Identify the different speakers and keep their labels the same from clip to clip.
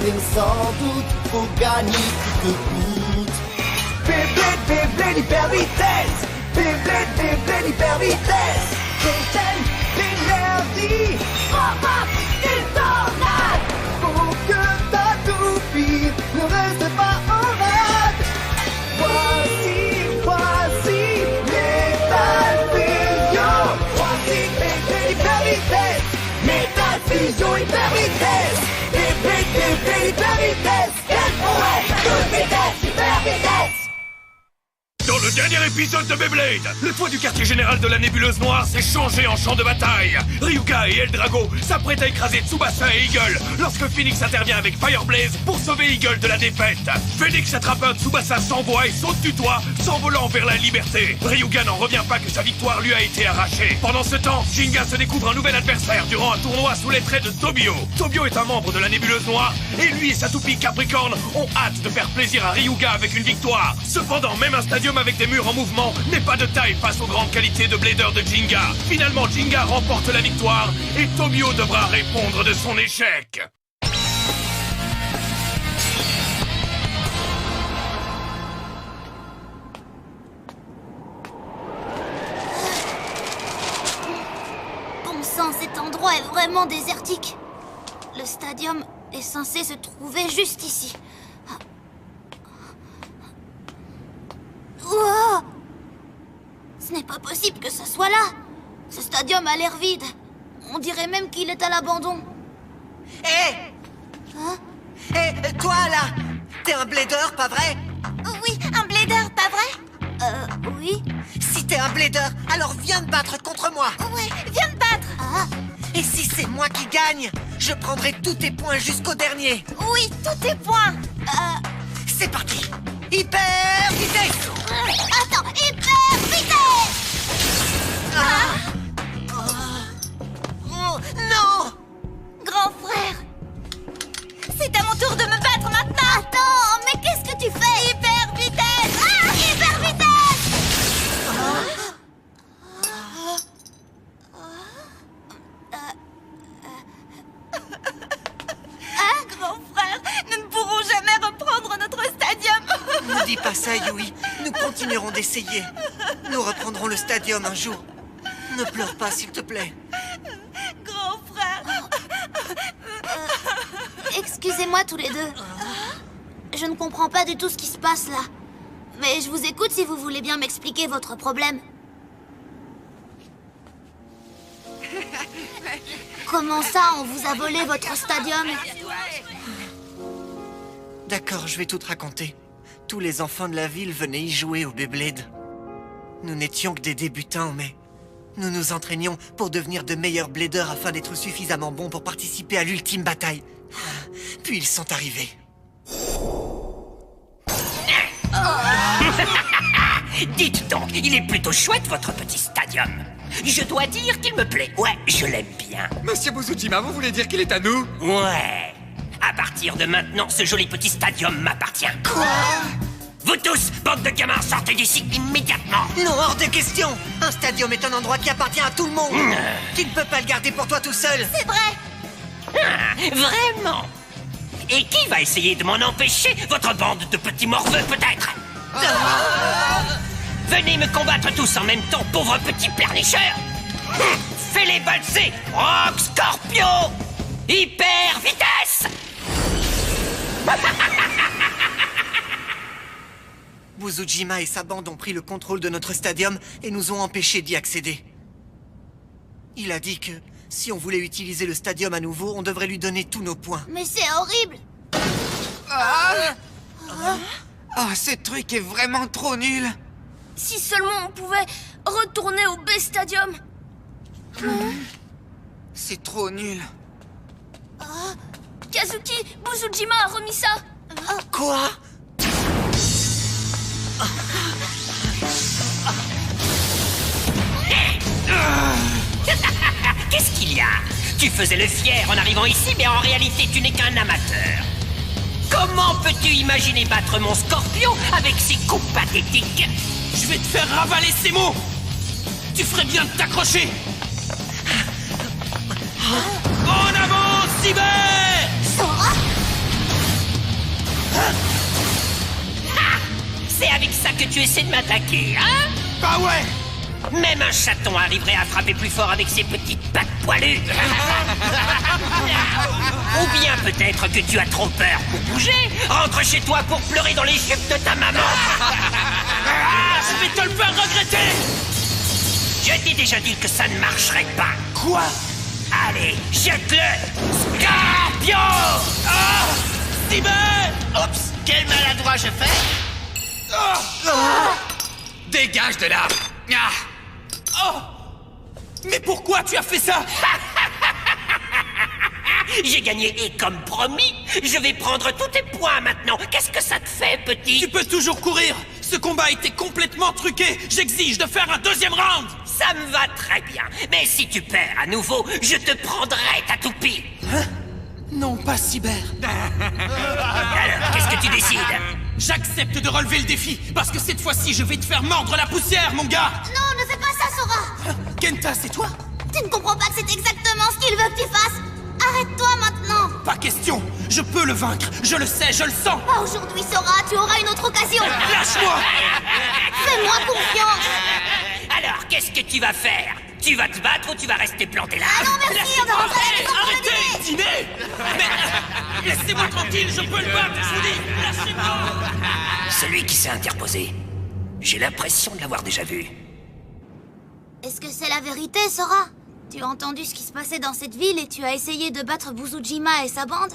Speaker 1: bien sans doute, faut gagner coûte que coûte. Beyblade, Beyblade, hyper vitesse. Beyblade, Beyblade, hyper vitesse. Captain, l'énergie. Pop, pop, des tornades. Faut que ta toupie ne reste pas en rade. Voici Metal Fusion. Voici Beyblade, hyper vitesse. Metal Fusion, hyper vitesse. Beyblade, Beyblade, hyper vitesse. Quelle prouesse, toute vitesse, hyper vitesse.
Speaker 2: Dans le dernier épisode de Beyblade, le toit du quartier général de la nébuleuse noire s'est changé en champ de bataille. Ryuga et Eldrago s'apprêtent à écraser Tsubasa et Eagle lorsque Phoenix intervient avec Fireblaze pour sauver Eagle de la défaite. Phoenix attrape un Tsubasa sans voix et saute du toit, s'envolant vers la liberté. Ryuga n'en revient pas que sa victoire lui a été arrachée. Pendant ce temps, Jinga se découvre un nouvel adversaire durant un tournoi sous les traits de Tobio. Tobio est un membre de la nébuleuse noire et lui et sa toupie Capricorne ont hâte de faire plaisir à Ryuga avec une victoire. Cependant, même un stadium avec des murs en mouvement n'est pas de taille face aux grandes qualités de Blader de Jinga. Finalement, Jinga remporte la victoire et Tobio devra répondre de son échec.
Speaker 3: Bon sang, cet endroit est vraiment désertique. Le stadium est censé se trouver juste ici. Wow! Ce n'est pas possible que ça soit là. Ce stadium a l'air vide. On dirait même qu'il est à l'abandon.
Speaker 4: Hé!
Speaker 3: Hein?
Speaker 4: Hé, toi là! T'es un blader, pas vrai?
Speaker 3: Oui, un blader, pas vrai? Oui.
Speaker 4: Si t'es un blader, alors viens te battre contre moi!
Speaker 3: Ouais, viens me battre. Ah,
Speaker 4: Et si c'est moi qui gagne, je prendrai tous tes points jusqu'au dernier!
Speaker 3: oui, tous tes points.
Speaker 4: C'est parti! Hyper vitesse!
Speaker 3: Attends, hyper vitesse.
Speaker 4: Oh, non!
Speaker 3: Grand frère, c'est à mon tour de me battre maintenant. Attends, mais qu'est-ce que tu fais? Hyper vitesse. Hyper vitesse. Grand frère, nous ne pourrons jamais reprendre notre stadium.
Speaker 4: Ne dis pas ça, Yui. Nous continuerons d'essayer. Nous reprendrons le stadium un jour. Ne pleure pas, s'il te plaît.
Speaker 3: Grand frère. Excusez-moi tous les deux. Je ne comprends pas du tout ce qui se passe là. Mais je vous écoute si vous voulez bien m'expliquer votre problème. Comment ça, on vous a volé votre stadium?
Speaker 4: D'accord, je vais tout te raconter. Tous les enfants de la ville venaient y jouer au Beyblade. Nous n'étions que des débutants, mais nous nous entraînions pour devenir de meilleurs bladers afin d'être suffisamment bons pour participer à l'ultime bataille. Puis ils sont arrivés.
Speaker 5: Dites donc, il est plutôt chouette votre petit stadium. Je dois dire qu'il me plaît. Ouais, je l'aime bien.
Speaker 6: Monsieur Buzujima, vous voulez dire qu'il est à nous?
Speaker 5: Ouais. À partir de maintenant, ce joli petit stadium m'appartient. Quoi? Vous tous, bande de gamins, sortez d'ici immédiatement.
Speaker 4: Non, hors de question. Un stadium est un endroit qui appartient à tout le monde. Tu ne peux pas le garder pour toi tout seul.
Speaker 3: C'est vrai.
Speaker 5: Vraiment? Et qui va essayer de m'en empêcher? Votre bande de petits morveux, peut-être? Venez me combattre tous en même temps, pauvres petits pleurnicheurs. Fais-les balser, Rock Scorpio. Hyper vitesse.
Speaker 4: Buzujima et sa bande ont pris le contrôle de notre stadium et nous ont empêchés d'y accéder. Il a dit que si on voulait utiliser le stadium à nouveau, on devrait lui donner tous nos points.
Speaker 3: Mais c'est horrible.
Speaker 6: Oh, ce truc est vraiment trop nul.
Speaker 7: Si seulement on pouvait retourner au B-Stadium.
Speaker 6: C'est trop nul.
Speaker 7: Kazuki, Buzujima a remis ça.
Speaker 4: Quoi?
Speaker 5: Qu'est-ce qu'il y a? Tu faisais le fier en arrivant ici, mais en réalité, tu n'es qu'un amateur. Comment peux-tu imaginer battre mon Scorpion avec ces coups pathétiques?
Speaker 2: Je vais te faire ravaler ces mots. Tu ferais bien de t'accrocher. En avant, Cyber!
Speaker 5: que tu essaies de m'attaquer, hein?
Speaker 2: Bah ouais!
Speaker 5: Même un chaton arriverait à frapper plus fort avec ses petites pattes poilues. Ou bien peut-être que tu as trop peur pour bouger. Rentre chez toi pour pleurer dans les jupes de ta maman.
Speaker 2: Je vais te le faire regretter!
Speaker 5: Je t'ai déjà dit que ça ne marcherait pas.
Speaker 2: Quoi?
Speaker 5: Allez, jette-le! Scorpion!
Speaker 2: Cyber!
Speaker 5: Oups, quel maladroit je fais!
Speaker 2: Dégage de là! Oh! Mais pourquoi tu as fait ça?
Speaker 5: J'ai gagné et comme promis, je vais prendre tous tes points maintenant. Qu'est-ce que ça te fait, petit?
Speaker 2: Tu peux toujours courir! Ce combat était complètement truqué! J'exige de faire un deuxième round!
Speaker 5: Ça me va très bien. Mais si tu perds à nouveau, je te prendrai ta toupie.
Speaker 2: Non, pas Cyber.
Speaker 5: Alors, qu'est-ce que tu décides?
Speaker 2: J'accepte de relever le défi, parce que cette fois-ci, je vais te faire mordre la poussière, mon gars!
Speaker 3: Non, ne fais pas ça, Sora.
Speaker 2: Kenta, c'est toi?
Speaker 3: Tu ne comprends pas que c'est exactement ce qu'il veut que tu fasses. Arrête-toi maintenant.
Speaker 2: Pas question! Je peux le vaincre! Je le sais, je le sens!
Speaker 3: Pas aujourd'hui, Sora. Tu auras une autre occasion.
Speaker 2: Lâche-moi!
Speaker 3: Fais-moi confiance.
Speaker 5: Alors, qu'est-ce que tu vas faire? Tu vas te battre ou tu vas rester planté là?
Speaker 3: Ah non, merci, on va rentrer à la maison pour le
Speaker 2: Arrêtez!
Speaker 3: dîner.
Speaker 2: Dîner! Mais laissez-moi tranquille, je peux le battre, je vous dis! Lâchez-moi!
Speaker 5: Celui qui s'est interposé. J'ai l'impression de l'avoir déjà vu.
Speaker 3: Est-ce que c'est la vérité, Sora? Tu as entendu ce qui se passait dans cette ville et tu as essayé de battre Buzujima et sa bande?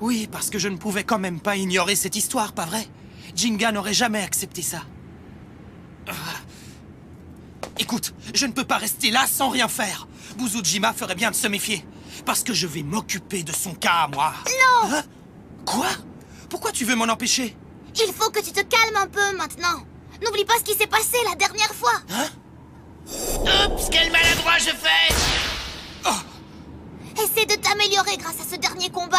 Speaker 2: Oui, parce que je ne pouvais quand même pas ignorer cette histoire, pas vrai? Jinga n'aurait jamais accepté ça. Écoute, je ne peux pas rester là sans rien faire. Buzujima ferait bien de se méfier. Parce que je vais m'occuper de son cas, moi.
Speaker 3: Non!
Speaker 2: Hein? Quoi? Pourquoi tu veux m'en empêcher?
Speaker 3: Il faut que tu te calmes un peu maintenant. N'oublie pas ce qui s'est passé la dernière fois.
Speaker 2: Hein?
Speaker 5: Oups, quel maladroit je fais!
Speaker 3: Essaie de t'améliorer grâce à ce dernier combat.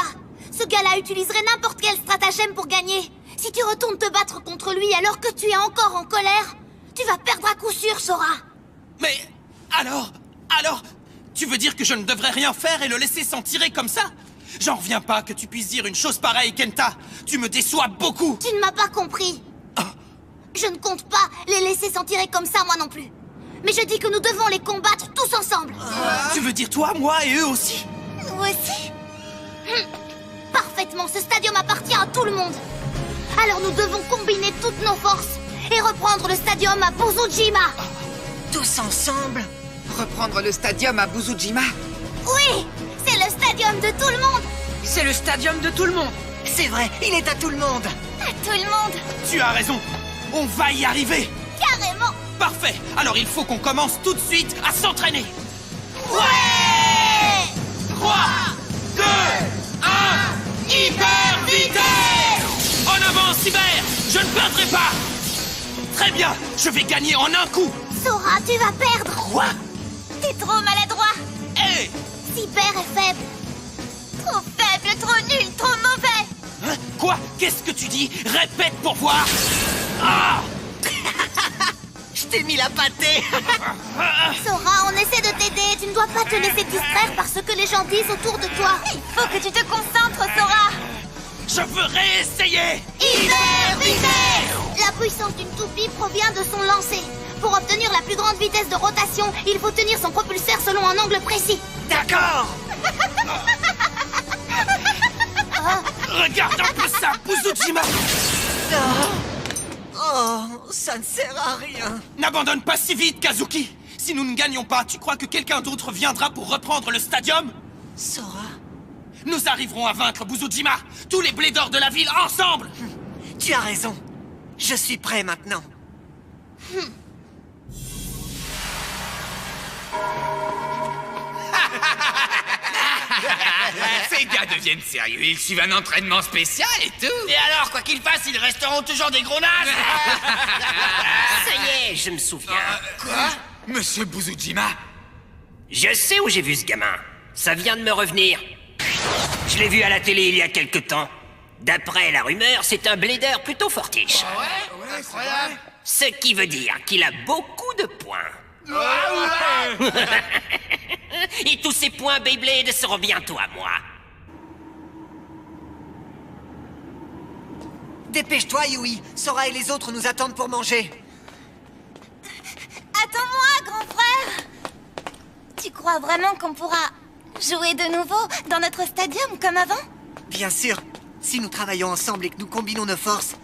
Speaker 3: Ce gars-là utiliserait n'importe quel stratagème pour gagner. Si tu retournes te battre contre lui alors que tu es encore en colère, tu vas perdre à coup sûr, Sora.
Speaker 2: Mais alors, tu veux dire que je ne devrais rien faire et le laisser s'en tirer comme ça? J'en reviens pas que tu puisses dire une chose pareille, Kenta. Tu me déçois beaucoup.
Speaker 3: Tu ne m'as pas compris. Je ne compte pas les laisser s'en tirer comme ça, moi non plus. Mais je dis que nous devons les combattre tous ensemble.
Speaker 2: Tu veux dire toi, moi et eux aussi?
Speaker 3: Nous aussi? Parfaitement, ce stadium appartient à tout le monde. Alors nous devons combiner toutes nos forces et reprendre le stadium à Buzujima.
Speaker 6: Tous ensemble? Reprendre le stadium à Buzujima?
Speaker 3: Oui, c'est le stadium de tout le monde.
Speaker 6: C'est le stadium de tout le monde!
Speaker 4: C'est vrai, il est à tout le monde.
Speaker 3: À tout le monde,
Speaker 2: Tu as raison. On va y arriver.
Speaker 3: carrément.
Speaker 2: Parfait. Alors il faut qu'on commence tout de suite à s'entraîner.
Speaker 3: Ouais!
Speaker 2: 3, 2, 1, hyper vitesse! En avant, Cyber! Je ne perdrai pas! Très bien, je vais gagner en un coup!
Speaker 3: Sora, tu vas perdre.
Speaker 2: Quoi?
Speaker 3: T'es trop maladroit.
Speaker 2: Hé!
Speaker 3: Cyber est faible. Trop faible, trop nul, trop mauvais.
Speaker 2: Hein? Quoi? Qu'est-ce que tu dis? Répète pour voir! Ah!
Speaker 4: Je t'ai mis la pâtée.
Speaker 3: Sora, on essaie de t'aider. Tu ne dois pas te laisser distraire par ce que les gens disent autour de toi. Il faut que tu te concentres, Sora.
Speaker 2: Je veux réessayer!
Speaker 3: Hyper vitesse! La puissance d'une toupie provient de son lancer. Pour obtenir la plus grande vitesse de rotation, il faut tenir son propulseur selon un angle précis.
Speaker 4: D'accord.
Speaker 2: Regarde un peu ça, Buzujima!
Speaker 4: Oh, ça ne sert à rien.
Speaker 2: N'abandonne pas si vite, Kazuki! Si nous ne gagnons pas, tu crois que quelqu'un d'autre viendra pour reprendre le stadium?
Speaker 4: Sora,
Speaker 2: Nous arriverons à vaincre Buzujima! Tous les blédors de la ville ensemble!
Speaker 4: tu as raison. Je suis prêt maintenant.
Speaker 8: Ces gars deviennent sérieux, ils suivent un entraînement spécial et tout.
Speaker 5: Et alors, quoi qu'ils fassent, ils resteront toujours des gros nazes. Ça y est, je me souviens.
Speaker 8: Quoi? Monsieur Buzujima?
Speaker 5: Je sais où j'ai vu ce gamin. Ça vient de me revenir. Je l'ai vu à la télé il y a quelque temps. D'après la rumeur, c'est un blédeur plutôt fortiche.
Speaker 8: Incroyable.
Speaker 5: Ce qui veut dire qu'il a beaucoup de points. Et tous ces points Beyblade seront bientôt à moi.
Speaker 4: Dépêche-toi, Yui. Sora et les autres nous attendent pour manger.
Speaker 3: Attends-moi, grand frère! Tu crois vraiment qu'on pourra jouer de nouveau dans notre stadium comme avant?
Speaker 4: Bien sûr. Si nous travaillons ensemble et que nous combinons nos forces,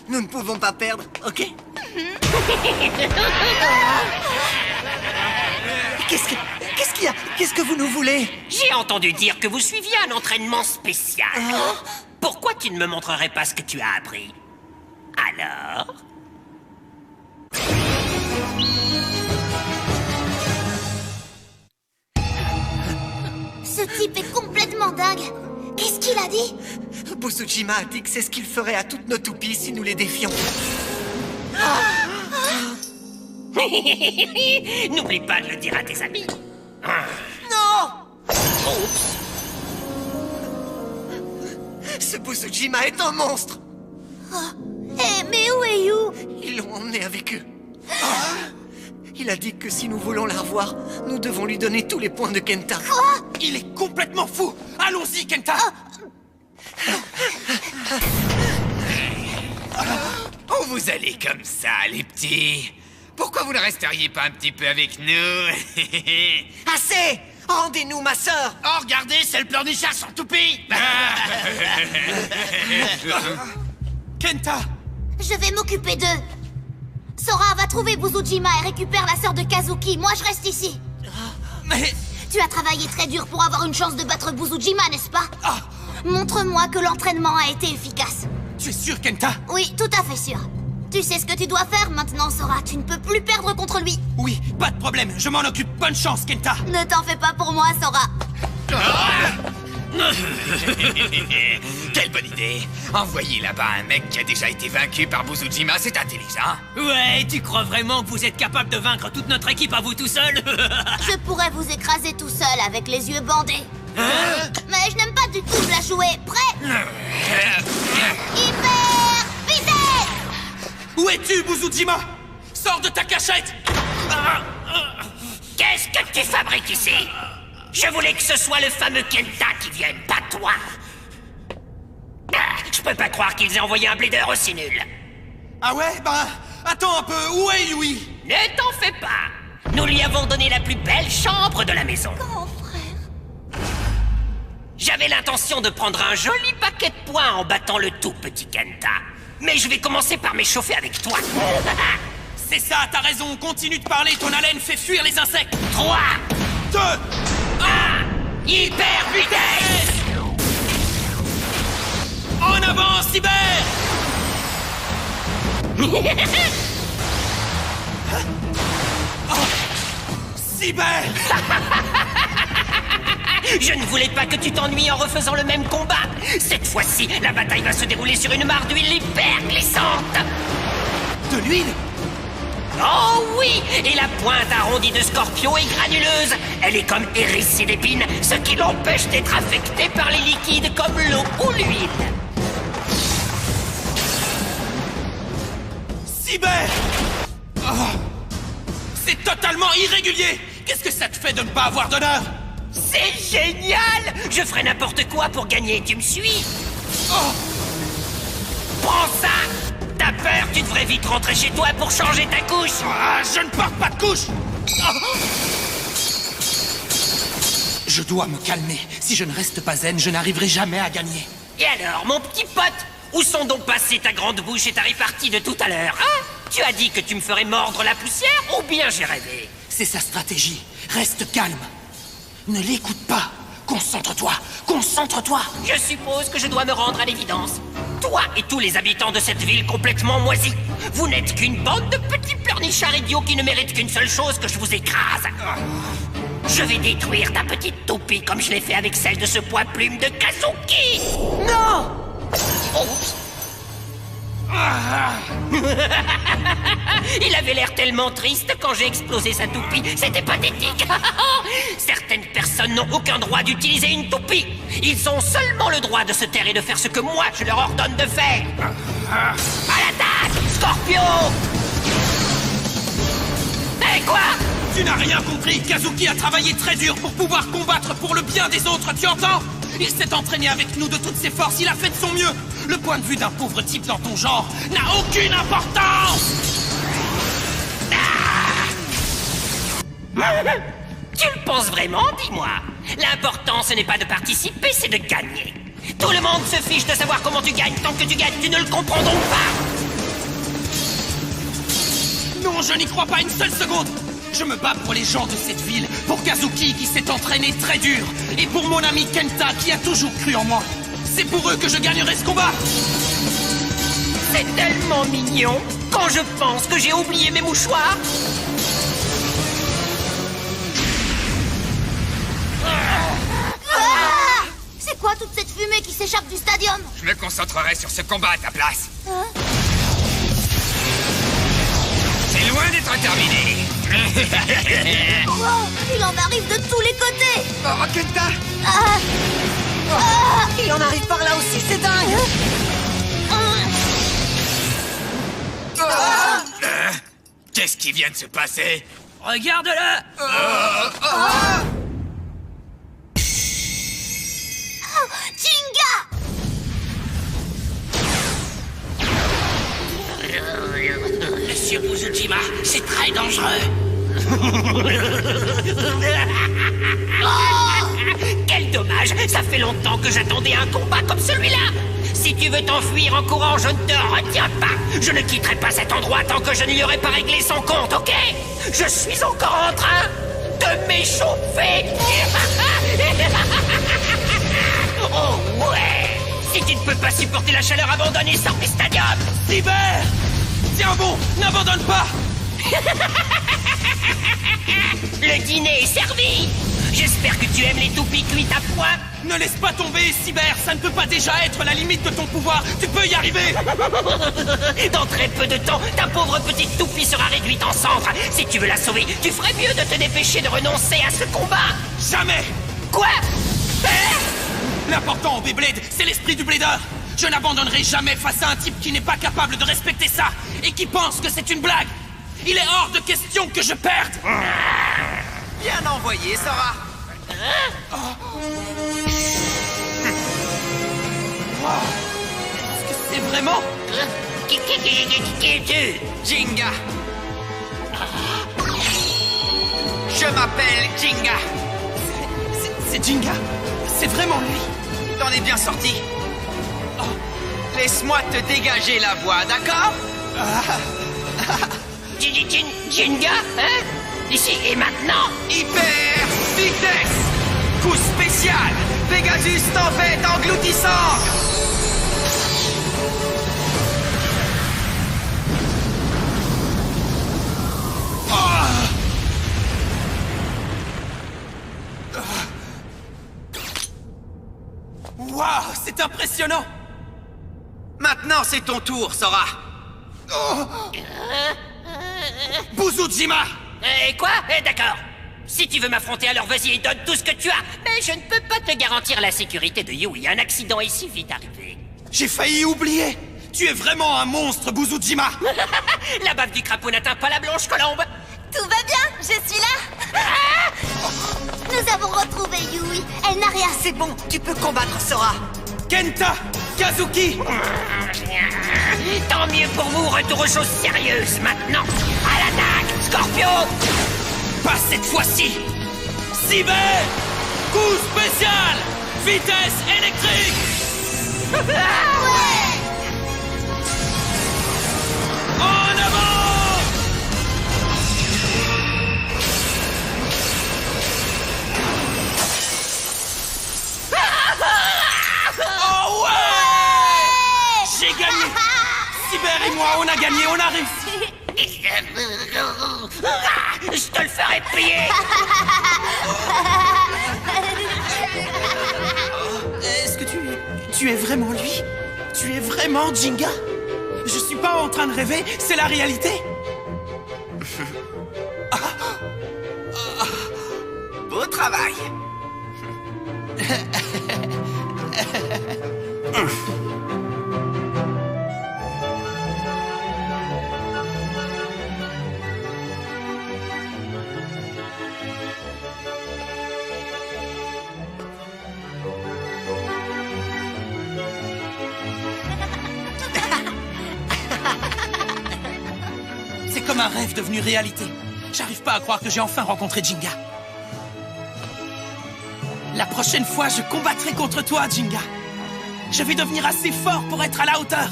Speaker 4: nous ne pouvons pas perdre, ok? Qu'est-ce qu'il y a? Qu'est-ce que vous nous voulez?
Speaker 5: J'ai entendu dire que vous suiviez un entraînement spécial. Pourquoi tu ne me montrerais pas ce que tu as appris? Alors?
Speaker 3: Ce type est complètement dingue. Qu'est-ce qu'il a dit?
Speaker 4: Busujima a dit que c'est ce qu'il ferait à toutes nos toupies si nous les défions.
Speaker 5: N'oublie pas de le dire à tes amis.
Speaker 4: Non! Ce Busujima est un monstre!
Speaker 3: Mais où est You?
Speaker 4: Ils l'ont emmené avec eux. Il a dit que si nous voulons la revoir, nous devons lui donner tous les points de Kenta.
Speaker 2: Il est complètement fou. Allons-y, Kenta.
Speaker 8: Où vous allez comme ça, les petits? Pourquoi vous ne resteriez pas un petit peu avec nous?
Speaker 4: Assez! Rendez-nous ma sœur!
Speaker 8: Oh, regardez, c'est le pleurnichard sans toupie.
Speaker 2: Kenta.
Speaker 3: Je vais m'occuper d'eux. Sora va trouver Busujima et récupère la sœur de Kazuki. Moi, je reste ici.
Speaker 2: Mais...
Speaker 3: Tu as travaillé très dur pour avoir une chance de battre Busujima, n'est-ce pas? Montre-moi que l'entraînement a été efficace.
Speaker 2: Tu es sûr, Kenta?
Speaker 3: Oui, tout à fait sûr. Tu sais ce que tu dois faire maintenant, Sora. Tu ne peux plus perdre contre lui.
Speaker 2: Oui, pas de problème. Je m'en occupe. Bonne chance, Kenta.
Speaker 3: Ne t'en fais pas pour moi, Sora.
Speaker 8: Quelle bonne idée. Envoyer là-bas un mec qui a déjà été vaincu par Busujima, c'est intelligent.
Speaker 5: Ouais, tu crois vraiment que vous êtes capable de vaincre toute notre équipe à vous tout seul?
Speaker 3: Je pourrais vous écraser tout seul avec les yeux bandés. Mais je n'aime pas du tout la jouer. Prêt? Hyper vitesse!
Speaker 2: Où es-tu, Busujima? Sors de ta cachette.
Speaker 5: Qu'est-ce que tu fabriques ici? Je voulais que ce soit le fameux Kenta qui vienne, pas toi. Je peux pas croire qu'ils aient envoyé un blader aussi nul.
Speaker 2: Ah ouais? Attends un peu. Où est Yui?
Speaker 5: Ne t'en fais pas. Nous lui avons donné la plus belle chambre de la maison.
Speaker 3: Grand frère.
Speaker 5: J'avais l'intention de prendre un joli paquet de points en battant le tout petit Kenta. Mais je vais commencer par m'échauffer avec toi.
Speaker 2: C'est ça, t'as raison. Continue de parler. Ton haleine fait fuir les insectes.
Speaker 5: 3,
Speaker 2: 2,
Speaker 5: 1, hyper vitesse!
Speaker 2: en avant, Cyber! Cyber!
Speaker 5: Je ne voulais pas que tu t'ennuies en refaisant le même combat. Cette fois-ci, la bataille va se dérouler sur une mare d'huile hyper glissante.
Speaker 2: De l'huile?
Speaker 5: Oh oui! Et la pointe arrondie de Scorpio est granuleuse. Elle est comme hérissée d'épines, ce qui l'empêche d'être affectée par les liquides comme l'eau ou l'huile.
Speaker 2: Cyber! C'est totalement irrégulier! Qu'est-ce que ça te fait de ne pas avoir d'honneur?
Speaker 5: C'est génial! Je ferai n'importe quoi pour gagner, tu me suis? Prends ça! T'as peur? Tu devrais vite rentrer chez toi pour changer ta couche!
Speaker 2: Je ne porte pas de couche! Je dois me calmer. Si je ne reste pas zen, je n'arriverai jamais à gagner.
Speaker 5: Et alors, mon petit pote? Où sont donc passées ta grande bouche et ta répartie de tout à l'heure, hein? Tu as dit que tu me ferais mordre la poussière ou bien j'ai rêvé?
Speaker 2: C'est sa stratégie. Reste calme. Ne l'écoute pas. Concentre-toi. Concentre-toi.
Speaker 5: Je suppose que je dois me rendre à l'évidence. Toi et tous les habitants de cette ville complètement moisie, vous n'êtes qu'une bande de petits pleurnichards idiots qui ne méritent qu'une seule chose, que je vous écrase. Je vais détruire ta petite toupie comme je l'ai fait avec celle de ce poids-plume de Kazuki.
Speaker 4: Non!
Speaker 5: Oups. Il avait l'air tellement triste quand j'ai explosé sa toupie. C'était pathétique. Certaines personnes n'ont aucun droit d'utiliser une toupie. Ils ont seulement le droit de se taire et de faire ce que moi je leur ordonne de faire. À l'attaque, Scorpio! Eh quoi?
Speaker 2: Tu n'as rien compris. Kazuki a travaillé très dur pour pouvoir combattre pour le bien des autres, tu entends?
Speaker 9: Il s'est entraîné avec nous de toutes ses forces, il a fait de son mieux. Le point de vue d'un pauvre type dans ton genre n'a aucune importance.
Speaker 5: Tu le penses vraiment, dis-moi? L'important, ce n'est pas de participer, c'est de gagner. Tout le monde se fiche de savoir comment tu gagnes. Tant que tu gagnes, tu ne le comprends donc pas.
Speaker 9: Non, je n'y crois pas une seule seconde. Je me bats pour les gens de cette ville, pour Kazuki qui s'est entraîné très dur, et pour mon ami Kenta qui a toujours cru en moi. C'est pour eux que je gagnerai ce combat.
Speaker 5: C'est tellement mignon. Quand je pense que j'ai oublié mes mouchoirs.
Speaker 3: C'est quoi toute cette fumée qui s'échappe du stadium?
Speaker 8: Je me concentrerai sur ce combat à ta place. C'est loin d'être terminé.
Speaker 3: Wow, il en arrive de tous les côtés.
Speaker 6: Oh, Kenta!
Speaker 1: Il en arrive par là aussi, c'est dingue.
Speaker 8: Qu'est-ce qui vient de se passer?
Speaker 9: Regarde-le.
Speaker 3: Jinga!
Speaker 5: Monsieur Buzujima, c'est très dangereux. Quel dommage. Ça fait longtemps que j'attendais un combat comme celui-là. Si tu veux t'enfuir en courant, je ne te retiens pas. Je ne quitterai pas cet endroit tant que je ne lui aurai pas réglé son compte, ok? Je suis encore en train de m'échauffer. Oh ouais. Si tu ne peux pas supporter la chaleur, abandonne et sors du stadium.
Speaker 9: Cyber! Tiens bon, n'abandonne pas.
Speaker 5: Le dîner est servi. J'espère que tu aimes les toupies cuites à point.
Speaker 9: Ne laisse pas tomber, Cyber. Ça ne peut pas déjà être la limite de ton pouvoir. Tu peux y arriver.
Speaker 5: Dans très peu de temps, ta pauvre petite toupie sera réduite en cendres. Si tu veux la sauver, tu ferais mieux de te dépêcher de renoncer à ce combat.
Speaker 9: Jamais.
Speaker 5: Quoi?
Speaker 9: L'important au Beyblade, c'est l'esprit du blader. Je n'abandonnerai jamais face à un type qui n'est pas capable de respecter ça et qui pense que c'est une blague. Il est hors de question que je perde.
Speaker 6: Bien envoyé, Sora!
Speaker 9: Est-ce que c'est vraiment...
Speaker 5: Qui es-tu?
Speaker 6: Jinga! Je m'appelle Jinga!
Speaker 9: C'est Jinga. C'est vraiment lui.
Speaker 6: T'en es bien sorti. Laisse-moi te dégager la voie, d'accord?
Speaker 5: Jinga, hein? Ici et maintenant?
Speaker 6: Hyper vitesse! Coup spécial! Pegasus tempête engloutissante!
Speaker 9: Waouh, c'est impressionnant.
Speaker 6: Maintenant, c'est ton tour, Sora!
Speaker 9: Buzujima.
Speaker 5: Quoi? D'accord. Si tu veux m'affronter, alors vas-y et donne tout ce que tu as. Mais je ne peux pas te garantir la sécurité de Yui. Un accident est si vite arrivé.
Speaker 9: J'ai failli oublier. Tu es vraiment un monstre, Buzujima.
Speaker 5: La baffe du crapaud n'atteint pas la blanche colombe.
Speaker 3: Tout va bien, je suis là. Nous avons retrouvé Yui. Elle n'a rien.
Speaker 1: C'est bon, tu peux combattre Sora.
Speaker 9: Kenta, Kazuki.
Speaker 5: Tant mieux pour vous, retour aux choses sérieuses maintenant. À l'attaque, Scorpio.
Speaker 9: Pas cette fois-ci. Cyber. Coup spécial. Vitesse électrique. En avant. Oh ouais. J'ai gagné. Cyber et moi, on a gagné, on a réussi.
Speaker 5: Je te le ferai payer.
Speaker 9: Est-ce que tu es vraiment lui? Tu es vraiment Jinga? Je suis pas en train de rêver, c'est la réalité.
Speaker 6: Beau travail!
Speaker 9: comme un rêve devenu réalité. J'arrive pas à croire que j'ai enfin rencontré Jinga. La prochaine fois, je combattrai contre toi, Jinga. Je vais devenir assez fort pour être à la hauteur.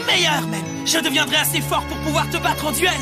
Speaker 9: Meilleur même. Je deviendrai assez fort pour pouvoir te battre en duel.